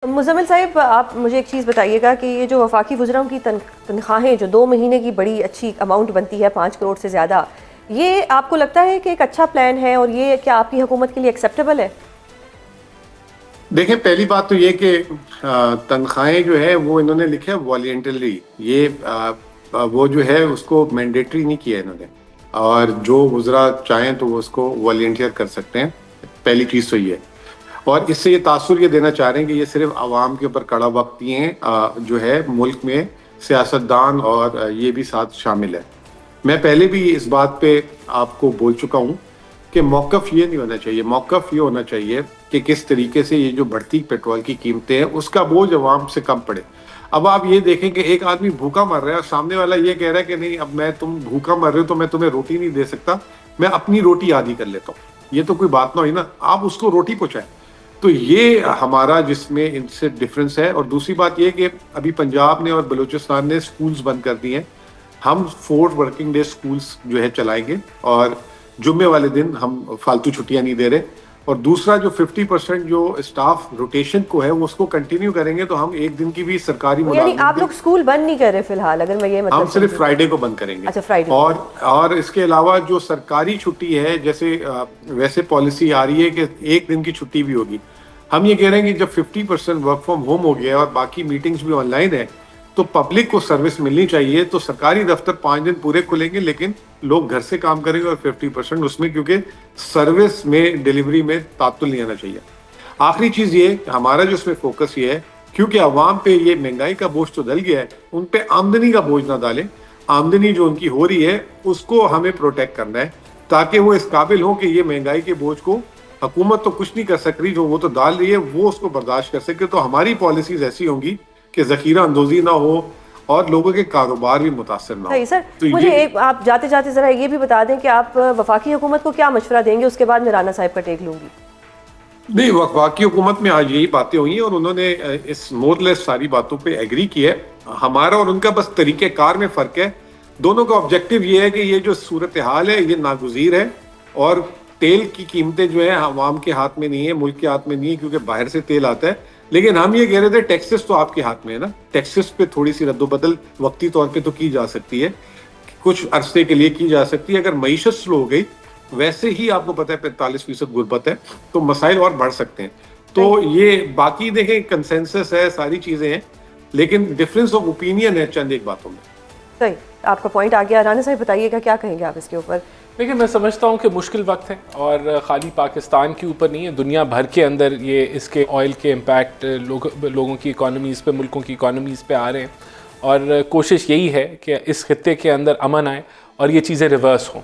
मुज़म्मिल साहिब, आप मुझे एक चीज़ बताइएगा कि ये जो वफाकी वज़राओं की तनख्वाहें जो 2 महीने की बड़ी अच्छी अमाउंट बनती है 5 करोड़ से ज़्यादा, ये आपको लगता है कि एक अच्छा प्लान है और ये क्या आपकी हुकूमत के लिए एक्सेप्टेबल है? देखें, पहली बात तो ये कि तनख्वाहें जो है वो इन्होंने लिखा है वॉलंटरी। ये वो जो है उसको मैंडेटरी नहीं किया इन्होंने, और जो वज़रा चाहें तो वो उसको वॉलंटियर कर सकते हैं। पहली चीज़ तो ये है। और इससे ये तासुर ये देना चाह रहे हैं कि ये सिर्फ आवाम के ऊपर कड़ा वक्ती हैं, जो है मुल्क में सियासतदान और ये भी साथ शामिल है। मैं पहले भी इस बात पे आपको बोल चुका हूँ कि मौक़िफ़ ये नहीं होना चाहिए। मौक़िफ़ ये होना चाहिए कि किस तरीके से ये जो बढ़ती पेट्रोल की कीमतें हैं उसका बोझ अवाम से कम पड़े। अब आप ये देखें कि एक आदमी भूखा मर रहा है और सामने वाला ये कह रहा है कि नहीं, अब तुम भूखा मर रहे हो तो मैं तुम्हें रोटी नहीं दे सकता, मैं अपनी रोटी आधी कर लेता हूँ। ये तो कोई बात ना हुई ना, आप उसको रोटी पहुँचाएं। तो ये हमारा जिसमें इनसे डिफरेंस है। और दूसरी बात ये कि अभी पंजाब ने और बलूचिस्तान ने स्कूल्स बंद कर दिए हैं। हम 4 वर्किंग डे स्कूल्स जो है चलाएंगे और जुम्मे वाले दिन हम फालतू छुट्टियां नहीं दे रहे। और दूसरा जो 50% जो स्टाफ रोटेशन को है वो उसको कंटिन्यू करेंगे। तो हम एक दिन की भी सरकारी यानी आप लोग स्कूल बंद नहीं कर रहे फिलहाल, अगर मैं ये मतलब हम सिर्फ फ्राइडे को बंद करेंगे। अच्छा, फ्राइडे। और इसके अलावा जो सरकारी छुट्टी है, जैसे वैसे पॉलिसी आ रही है कि एक दिन की छुट्टी भी होगी। हम ये कह रहे हैं कि जब 50% वर्क फ्रॉम होम हो गया और बाकी मीटिंग्स भी ऑनलाइन है तो पब्लिक को सर्विस मिलनी चाहिए। तो सरकारी दफ्तर 5 दिन पूरे खुलेंगे लेकिन लोग घर से काम करेंगे और 50% उसमें, क्योंकि सर्विस में डिलीवरी में तातुल नहीं आना चाहिए। आखिरी चीज ये, हमारा जो इसमें फोकस ये है, क्योंकि अवाम पे ये महंगाई का बोझ तो डल गया है, उन पे आमदनी का बोझ ना डालें। आमदनी जो उनकी हो रही है उसको हमें प्रोटेक्ट करना है ताकि वो इस काबिल हो कि ये महंगाई के बोझ को हुकूमत तो कुछ नहीं कर सक रही, जो वो तो डाल रही है, वो उसको बर्दाश्त कर सके। तो हमारी पॉलिसीज ऐसी होंगी कि जखीरा अंदोजी ना हो और लोगों के कारोबार भी मुतासर ना हो। सर, तो मुझे एक आप जाते जाते जरा ये भी बता दें कि आप वफाकी हुकूमत को क्या मशवरा देंगे, उसके बाद मैं राना साहब का टेक लूंगी। नहीं, वफाकी हुकूमत में आज यही बातें हुई हैं और उन्होंने इस मोरलेस सारी बातों पे एग्री किया है। हमारा और उनका बस तरीक़ेकार में फ़र्क है। दोनों का ऑब्जेक्टिव ये है कि ये जो सूरत हाल है ये नागुज़ीर है और तेल की कीमतें जो है आवाम के हाथ में नहीं है, मुल्क के हाथ में नहीं है, क्योंकि बाहर से तेल आता है। लेकिन हम ये कह रहे थे टैक्सेस तो आपके हाथ में है ना, टैक्सेस पे थोड़ी सी रद्दोबदल वक्ती तौर पे तो की जा सकती है, कुछ अरसे के लिए की जा सकती है। अगर मईशत स्लो हो गई, वैसे ही आपको पता है 45% गुर्बत है, तो मसाइल और बढ़ सकते हैं। तो ये बाकी देखें कंसेंसस है, सारी चीजें हैं, लेकिन डिफरेंस ऑफ ओपिनियन है चंद एक बातों में। सही, आपका पॉइंट आ गया। राना साहब बताइएगा क्या कहेंगे आप इसके ऊपर। देखिए, मैं समझता हूँ कि मुश्किल वक्त है और ख़ाली पाकिस्तान के ऊपर नहीं है, दुनिया भर के अंदर ये इसके ऑयल के इम्पैक्ट लोगों की इकॉनमीज़ पे, मुल्कों की इकॉनमीज़ पे आ रहे हैं। और कोशिश यही है कि इस खित्ते के अंदर अमन आए और ये चीज़ें रिवर्स हों।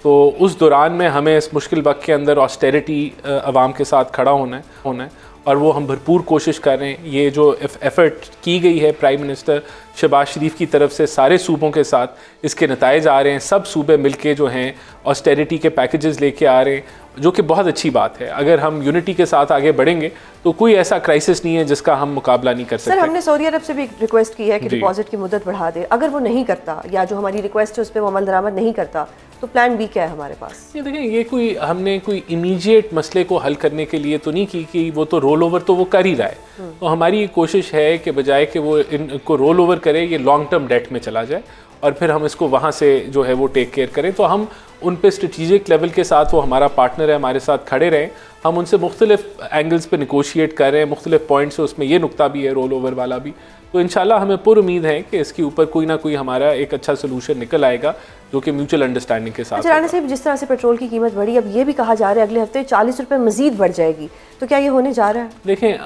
तो उस दौरान में हमें इस मुश्किल वक्त के अंदर ऑस्टेरिटी आवाम के साथ खड़ा होना है और वो हम भरपूर कोशिश कर रहे हैं। ये जो एफ़र्ट की गई है प्राइम मिनिस्टर शहबाज शरीफ की तरफ से सारे सूबों के साथ, इसके नताइज आ रहे हैं। सब सूबे मिलके जो हैं ऑस्टेरिटी के पैकेजेस लेके आ रहे हैं, जो कि बहुत अच्छी बात है। अगर हम यूनिटी के साथ आगे बढ़ेंगे तो कोई ऐसा क्राइसिस नहीं है जिसका हम मुकाबला नहीं कर सकते। सर, हमने सऊदी अरब से भी रिक्वेस्ट की है कि डिपॉजिट की मुद्दत बढ़ा दे। अगर वो नहीं करता या जो हमारी रिक्वेस्ट है उस पर वो अमल दरामद नहीं करता तो प्लान बी क्या है हमारे पास? ये देखें, ये हमने कोई इमीडिएट मसले को हल करने के लिए तो नहीं की कि वो तो रोल ओवर तो वो कर ही रहा है। तो हमारी कोशिश है कि बजाय कि वो इनको रोल ओवर करे, ये लॉन्ग टर्म डेट में चला जाए और फिर हम इसको वहाँ से जो है वो टेक केयर करें। तो हम उन पे स्ट्रेटेजिक लेवल के साथ, वो हमारा पार्टनर है, हमारे साथ खड़े रहें। हम उनसे मुख्तलिफ एंगल्स पे निगोशिएट कर रहे हैं, मुख्तलिफ पॉइंट्स है, उसमें ये नुक्ता भी है रोल ओवर वाला भी। तो इंशाल्लाह हमें पूरी उम्मीद है कि इसके ऊपर कोई ना कोई हमारा एक अच्छा सोल्यूशन निकल आएगा जो कि म्यूचुअल अंडरस्टैंडिंग के साथ। अच्छा राना साहब, जिस तरह से पेट्रोल की कीमत बढ़ी, अब ये भी कहा जा रहा है अगले हफ्ते 40 रुपये मजीद बढ़ जाएगी, तो क्या ये होने जा रहा है? देखें,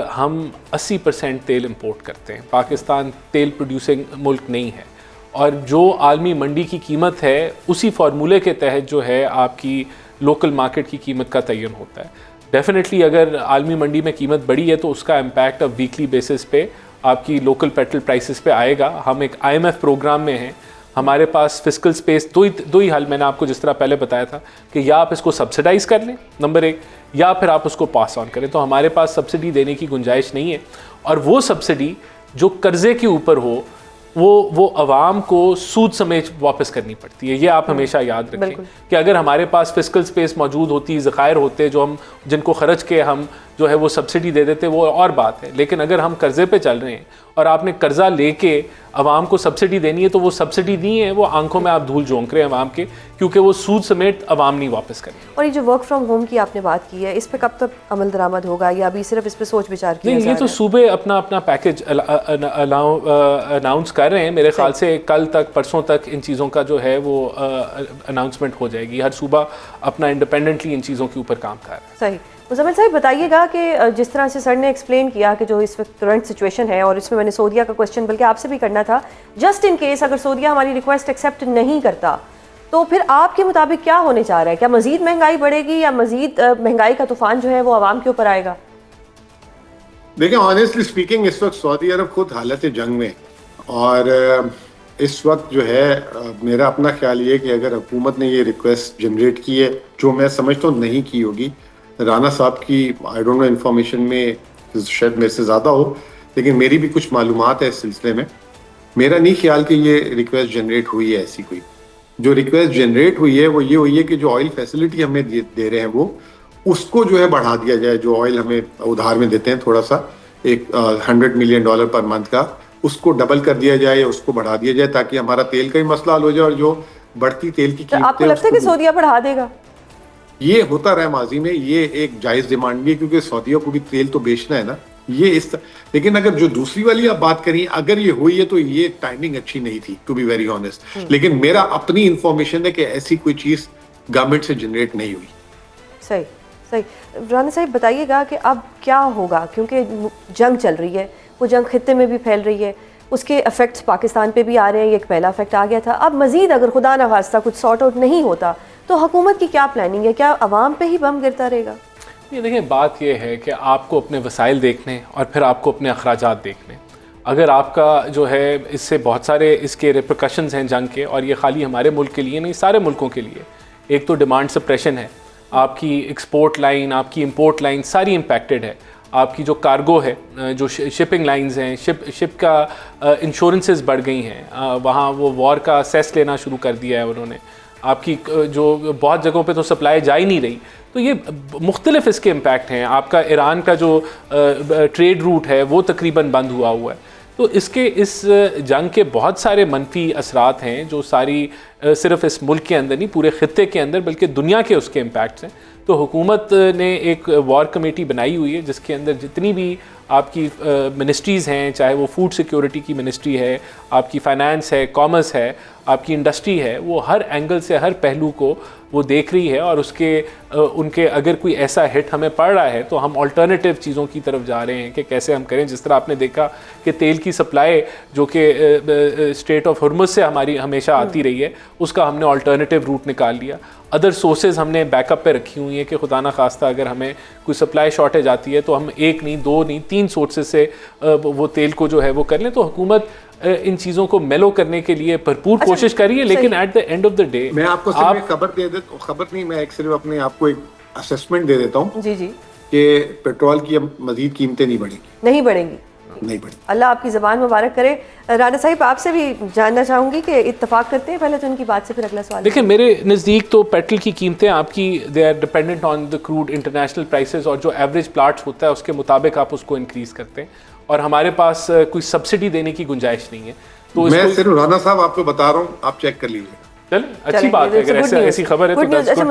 हम 80% तेल इंपोर्ट करते हैं। पाकिस्तान तेल प्रोड्यूसिंग मुल्क नहीं है और जो आलमी मंडी की कीमत है उसी फार्मूले के तहत जो है आपकी लोकल मार्केट की कीमत का तयन होता है। डेफिनेटली अगर आलमी मंडी में कीमत बढ़ी है तो उसका इम्पैक्ट अब वीकली बेसिस पे आपकी लोकल पेट्रोल प्राइसेस पे आएगा। हम एक IMF प्रोग्राम में हैं, हमारे पास फिस्कल स्पेस दो ही हल, मैंने आपको जिस तरह पहले बताया था कि या आप इसको सब्सिडाइज़ कर लें नंबर 1, या फिर आप उसको पास ऑन करें। तो हमारे पास सब्सिडी देने की गुंजाइश नहीं है और वो सब्सिडी जो कर्ज़े के ऊपर हो वो आवाम को सूद समेत वापस करनी पड़ती है। ये आप हमेशा याद रखें कि अगर हमारे पास फिस्कल स्पेस मौजूद होती, ज़खायर होते जो हम जिनको खर्च के हम जो है वो सब्सिडी दे देते, वो और बात है। लेकिन अगर हम कर्जे पे चल रहे हैं और आपने कर्जा लेके अवाम को सब्सिडी देनी है, तो वो सब्सिडी नहीं है, वो आंखों में आप धूल झोंक रहे हैं अवाम के, क्योंकि वो सूद समेत अवाम नहीं वापस करेंगे। और ये जो वर्क फ्रॉम होम की आपने बात की है, इस पे कब तक अमल दरामद होगा, या अभी सिर्फ इस पे सोच विचार किया नहीं, ये तो सूबे अपना अपना पैकेज अनाउंस कर रहे हैं। मेरे ख्याल से कल तक, परसों तक इन चीज़ों का जो है वो अनाउंसमेंट हो जाएगी। हर सूबा अपना इंडिपेंडेंटली इन चीज़ों के ऊपर काम कर रहा है। सही। मुज़म्मिल साहब बताइएगा कि जिस तरह से सर ने एक्सप्लेन किया कि जो इस वक्त करंट सिचुएशन है, और इसमें मैंने सऊदीया का क्वेश्चन बल्कि आपसे भी करना था, जस्ट इन केस अगर सऊदीया हमारी रिक्वेस्ट एक्सेप्ट नहीं करता तो फिर आपके मुताबिक क्या होने जा रहा है? क्या मज़ीद महंगाई बढ़ेगी या मज़ीद महंगाई का तूफान जो है वो आवाम के ऊपर आएगा? देखिए, ऑनेस्टली स्पीकिंग इस वक्त सऊदी अरब खुद हालत जंग में, और इस वक्त जो है मेरा अपना ख्याल ये कि अगर हुकूमत ने ये रिक्वेस्ट जनरेट की है, जो मैं समझता हूँ नहीं की होगी, राना साहब की आई डोंट नो इन्फॉर्मेशन में शायद मेरे से ज़्यादा हो, लेकिन मेरी भी कुछ मालूमात है इस सिलसिले में। मेरा नहीं ख्याल कि ये रिक्वेस्ट जनरेट हुई है। ऐसी कोई जो रिक्वेस्ट जनरेट हुई है वो ये हुई है कि जो ऑयल फैसिलिटी हमें दे रहे हैं वो उसको जो है बढ़ा दिया जाए। जो ऑयल हमें उधार में देते हैं थोड़ा सा, एक $100 मिलियन पर मंथ का, उसको डबल कर दिया जाए या उसको बढ़ा दिया जाए, ताकि हमारा तेल का ही मसला हल हो जाए। और जो बढ़ती तेल की कीमत, आपको लगता है कि सऊदीया बढ़ा देगा? ये होता रहा माजी में, ये एक जायज़ डिमांड भी है, क्योंकि सऊदीया को भी तेल तो बेचना है ना। ये लेकिन अगर जो दूसरी वाली आप बात करें, अगर ये हुई है तो ये टाइमिंग अच्छी नहीं थी, टू बी वेरी ऑनेस्ट। लेकिन मेरा अपनी इंफॉर्मेशन है कि ऐसी कोई चीज गवर्नमेंट से जनरेट नहीं हुई। सही सही। राना साहब बताइएगा कि अब क्या होगा, क्योंकि जंग चल रही है, वो जंग खित्ते में भी फैल रही है, उसके इफेक्ट्स पाकिस्तान पे भी आ रहे हैं। ये एक पहला इफेक्ट आ गया था, अब मजीद अगर खुदा न खास्ता कुछ सॉर्ट आउट नहीं होता तो हुकूमत की क्या प्लानिंग है? क्या आवाम पे ही बम गिरता रहेगा? ये देखिए, बात ये है कि आपको अपने वसाइल देखने और फिर आपको अपने अखराजात देखने। अगर आपका जो है इससे बहुत सारे इसके रिप्रकशंस हैं जंग के, और ये खाली हमारे मुल्क के लिए नहीं, सारे मुल्कों के लिए। एक तो डिमांड सप्रेशन है, आपकी एक्सपोर्ट लाइन, आपकी इंपोर्ट लाइन सारी इम्पैक्टेड है। आपकी जो कार्गो है, जो शिपिंग लाइंस हैं, शिप का इंश्योरेंसेस बढ़ गई हैं, वहाँ वो वॉर का सेस लेना शुरू कर दिया है उन्होंने। आपकी जो बहुत जगहों पे तो सप्लाई जा ही नहीं रही। तो ये मुख्तलिफ इसके इम्पैक्ट हैं। आपका ईरान का जो ट्रेड रूट है वो तकरीबन बंद हुआ है। तो इसके इस जंग के बहुत सारे मनफी असरात हैं, जो सारी सिर्फ इस मुल्क के अंदर नहीं, पूरे खित्ते के अंदर, बल्कि दुनिया के उसके इम्पैक्ट्स हैं। तो हुकूमत ने एक वॉर कमेटी बनाई हुई है, जिसके अंदर जितनी भी आपकी मिनिस्ट्रीज़ हैं, चाहे वो फूड सिक्योरिटी की मिनिस्ट्री है, आपकी फाइनेंस है, कॉमर्स है, आपकी इंडस्ट्री है, वो हर एंगल से, हर पहलू को वो देख रही है। और उसके उनके अगर कोई ऐसा हिट हमें पड़ रहा है तो हम अल्टरनेटिव चीज़ों की तरफ जा रहे हैं कि कैसे हम करें। जिस तरह आपने देखा कि तेल की सप्लाई जो कि स्ट्रेट ऑफ हुर्मुज़ से हमारी हमेशा आती रही है, उसका हमने अल्टरनेटिव रूट निकाल लिया। अदर सोर्सेज हमने बैकअप पे रखी हुई हैं कि खुदा ना खास्ता अगर हमें कोई सप्लाई शॉर्टेज आती है तो हम एक नहीं, दो नहीं, 3 सोर्सेज से वो तेल को जो है वो कर लें। तो हुकूमत इन चीज़ों को मेलो करने के लिए भरपूर कोशिश करी है। लेकिन at the end of the day मैं आपको सिर्फ खबर दे देता हूँ, खबर नहीं, मैं एक सिर्फ अपने आपको एक असेसमेंट दे देता हूँ जी जी, कि पेट्रोल की अब मजीद कीमतें नहीं बढ़ेंगी, नहीं बढ़ेंगी, नहीं बढ़ी। अल्लाह आपकी ज़बान मुबारक करे। राना साहिब आपसे भी जानना चाहूँगी कि इत्तेफाक करते हैं पहले तो उनकी बात से, फिर अगला सवाल। देखिए, मेरे नज़दीक तो पेट्रोल की कीमतें आपकी they are dependent on the crude international prices, और जो एवरेज प्लाट्स होता है उसके मुताबिक आप उसको इंक्रीज़ करते हैं, और हमारे पास कोई सब्सिडी देने की गुंजाइश नहीं है। तो मैं सिर्फ राना साहब आपको बता रहा हूँ, आप चेक कर लीजिए। चल, अच्छी बात है, अगर ऐसी खबर है तो अच्छा,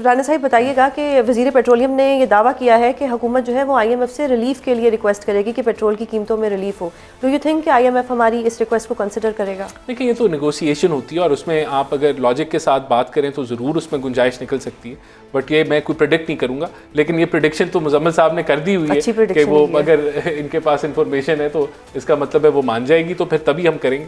राना साहिब बताइएगा कि वज़ीर पेट्रोलियम ने ये दावा किया है कि हुकूमत जो है वो IMF से रिलीफ के लिए रिक्वेस्ट करेगी कि पेट्रोल की कीमतों में रिलीफ हो। डू यू थिंक कि IMF हमारी इस रिक्वेस्ट को कंसिडर करेगा? देखिए, ये तो नेगोशिएशन होती है, और उसमें आप अगर लॉजिक के साथ बात करें तो ज़रूर उसमें गुंजाइश निकल सकती है। बट ये मैं कोई प्रेडिक्ट नहीं करूंगा, लेकिन ये प्रेडिक्शन तो मुजम्मिल साहब ने कर दी हुई है कि वो अगर इनके पास इंफॉर्मेशन है तो इसका मतलब है वो मान जाएगी, तो फिर तभी हम करेंगे।